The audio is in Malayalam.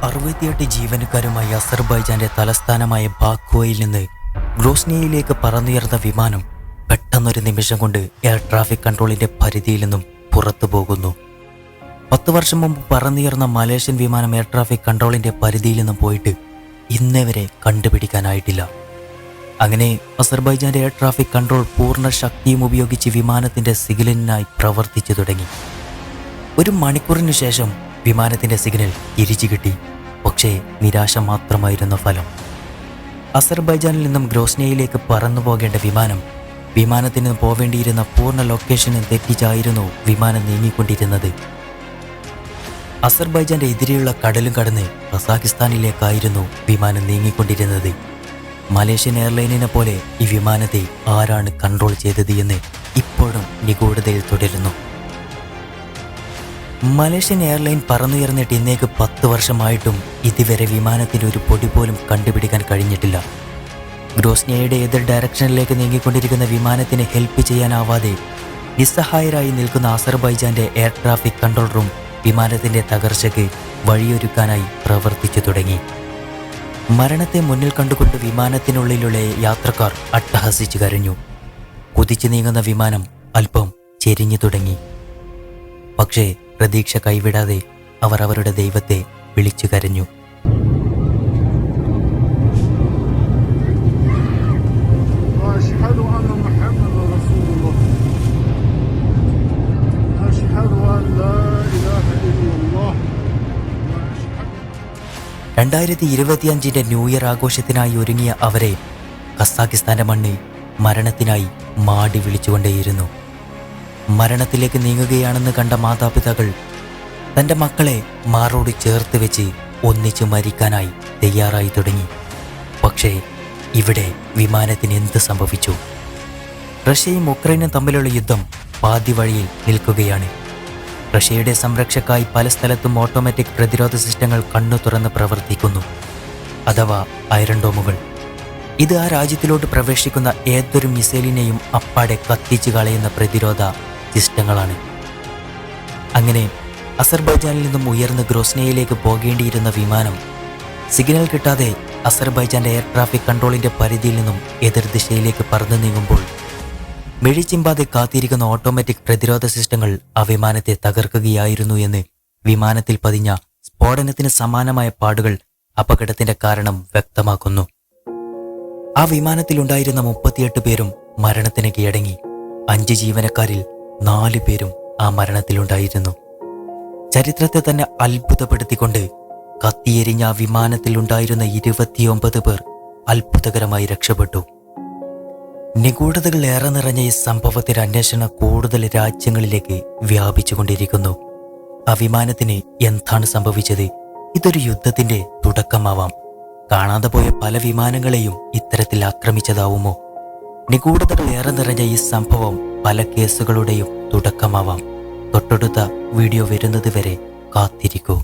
68 ജീവനക്കാരുമായി അസർബൈജാന്റെ തലസ്ഥാനമായ ബാക്കുവയിൽ നിന്ന് ഗ്രോസ്നിയയിലേക്ക് പറന്നുയർന്ന വിമാനം പെട്ടെന്നൊരു നിമിഷം കൊണ്ട് എയർ ട്രാഫിക് കൺട്രോളിന്റെ പരിധിയിൽ നിന്നും പുറത്തു പോകുന്നു. 10 വർഷം മുമ്പ് പറന്നുയർന്ന മലേഷ്യൻ വിമാനം എയർ ട്രാഫിക് കൺട്രോളിന്റെ പരിധിയിൽ നിന്നും പോയിട്ട് ഇന്നേ വരെ കണ്ടുപിടിക്കാനായിട്ടില്ല. അങ്ങനെ അസർബൈജാന്റെ എയർ ട്രാഫിക് കൺട്രോൾ പൂർണ്ണ ശക്തിയും ഉപയോഗിച്ച് വിമാനത്തിന്റെ സിഗ്നലിനായി പ്രവർത്തിച്ചു തുടങ്ങി. 1 മണിക്കൂറിനു ശേഷം വിമാനത്തിന്റെ സിഗ്നൽ തിരിച്ചു കിട്ടി. പക്ഷേ നിരാശ മാത്രമായിരുന്നു ഫലം. അസർബൈജാനിൽ നിന്നും ഗ്രോസ്നിയയിലേക്ക് പറന്നു പോകേണ്ട വിമാനത്തിന് പോവേണ്ടിയിരുന്ന പൂർണ്ണ ലൊക്കേഷന് തെറ്റിച്ചായിരുന്നു വിമാനം നീങ്ങിക്കൊണ്ടിരുന്നത്. അസർബൈജാന്റെ എതിരെയുള്ള കടലും കടന്ന് കസാഖിസ്ഥാനിലേക്കായിരുന്നു വിമാനം നീങ്ങിക്കൊണ്ടിരുന്നത്. മലേഷ്യൻ എയർലൈനിനെ പോലെ ഈ വിമാനത്തെ ആരാണ് കൺട്രോൾ ചെയ്തത് എന്ന് ഇപ്പോഴും നിഗൂഢതയിൽ തുടരുന്നു. മലേഷ്യൻ എയർലൈൻ പറന്നുയർന്നിട്ട് ഇന്നേക്ക് 10 വർഷമായിട്ടും ഇതുവരെ വിമാനത്തിന് ഒരു പൊടി പോലും കണ്ടുപിടിക്കാൻ കഴിഞ്ഞിട്ടില്ല. ഗ്രോസ്നിയയുടെ എതിർ ഡയറക്ഷനിലേക്ക് നീങ്ങിക്കൊണ്ടിരിക്കുന്ന വിമാനത്തിന് ഹെൽപ്പ് ചെയ്യാനാവാതെ നിസ്സഹായരായി നിൽക്കുന്ന അസർബൈജാന്റെ എയർ ട്രാഫിക് കൺട്രോൾ റൂം വിമാനത്തിന്റെ തകർച്ചയ്ക്ക് വഴിയൊരുക്കാനായി പ്രവർത്തിച്ചു തുടങ്ങി. മരണത്തെ മുന്നിൽ കണ്ടുകൊണ്ട് വിമാനത്തിനുള്ളിലുള്ള യാത്രക്കാർ അട്ടഹസിച്ചു കരഞ്ഞു. കുതിച്ചു നീങ്ങുന്ന വിമാനം അല്പം ചെരിഞ്ഞു തുടങ്ങി. പക്ഷേ പ്രതീക്ഷ കൈവിടാതെ അവർ അവരുടെ ദൈവത്തെ വിളിച്ചു കരഞ്ഞു. (2025) ന്യൂ ഇയർ ആഘോഷത്തിനായി ഒരുങ്ങിയ അവരെ കസാഖിസ്ഥാന്റെ മണ്ണ് മരണത്തിനായി മാടി വിളിച്ചുകൊണ്ടേയിരുന്നു. മരണത്തിലേക്ക് നീങ്ങുകയാണെന്ന് കണ്ട മാതാപിതാക്കൾ തൻ്റെ മക്കളെ മാറോട് ചേർത്ത് വെച്ച് ഒന്നിച്ചു മരിക്കാനായി തയ്യാറായി തുടങ്ങി. പക്ഷേ ഇവിടെ വിമാനത്തിന് എന്ത് സംഭവിച്ചു? റഷ്യയും ഉക്രൈനും തമ്മിലുള്ള യുദ്ധം പാതി വഴിയിൽ നിൽക്കുകയാണ്. റഷ്യയുടെ സംരക്ഷയ്ക്കായി പല സ്ഥലത്തും ഓട്ടോമാറ്റിക് പ്രതിരോധ സിസ്റ്റങ്ങൾ കണ്ണു തുറന്ന് പ്രവർത്തിക്കുന്നു, അഥവാ അയരൺ ഡോമുകൾ. ഇത് ആ രാജ്യത്തിലോട്ട് പ്രവേശിക്കുന്ന ഏതൊരു മിസൈലിനെയും അപ്പാടെ കത്തിച്ചു കളയുന്ന പ്രതിരോധ സിസ്റ്റങ്ങളാണ്. അങ്ങനെ അസർബൈജാനിൽ നിന്നും ഉയർന്ന് ഗ്രോസ്നിയയിലേക്ക് പോകേണ്ടിയിരുന്ന വിമാനം സിഗ്നൽ കിട്ടാതെ അസർബൈജാന്റെ എയർ ട്രാഫിക് കൺട്രോളിന്റെ പരിധിയിൽ നിന്നും എതിർദിശയിലേക്ക് പറന്നു നീങ്ങുമ്പോൾ മെഴിച്ചിമ്പാതെ കാത്തിരിക്കുന്ന ഓട്ടോമാറ്റിക് പ്രതിരോധ സിസ്റ്റങ്ങൾ ആ വിമാനത്തെ തകർക്കുകയായിരുന്നു എന്ന് വിമാനത്തിൽ പതിഞ്ഞ സ്ഫോടനത്തിന് സമാനമായ പാടുകൾ അപകടത്തിന്റെ കാരണം വ്യക്തമാക്കുന്നു. ആ വിമാനത്തിലുണ്ടായിരുന്ന 38 പേരും മരണത്തിന് കീഴടങ്ങി. 5 ജീവനക്കാരിൽ 4 പേരും ആ മരണത്തിലുണ്ടായിരുന്നു. ചരിത്രത്തെ തന്നെ അത്ഭുതപ്പെടുത്തിക്കൊണ്ട് കത്തിയെരിഞ്ഞ ആ വിമാനത്തിലുണ്ടായിരുന്ന 29 പേർ അത്ഭുതകരമായി രക്ഷപ്പെട്ടു. നിഗൂഢതകൾ ഏറെ നിറഞ്ഞ ഈ സംഭവത്തിന്റെ അന്വേഷണം കൂടുതൽ രാജ്യങ്ങളിലേക്ക് വ്യാപിച്ചുകൊണ്ടിരിക്കുന്നു. ആ വിമാനത്തിന് എന്താണ് സംഭവിച്ചത്? ഇതൊരു യുദ്ധത്തിന്റെ തുടക്കമാവാം. കാണാതെ പോയ പല വിമാനങ്ങളെയും ഇത്തരത്തിൽ ആക്രമിച്ചതാവുമോ? നിഗൂഢതകൾ ഏറെ നിറഞ്ഞ ഈ സംഭവം പല കേസുകളുടെയും തുടക്കമാവാം. തൊട്ടടുത്ത വീഡിയോ വരുന്നത് വരെ കാത്തിരിക്കൂ.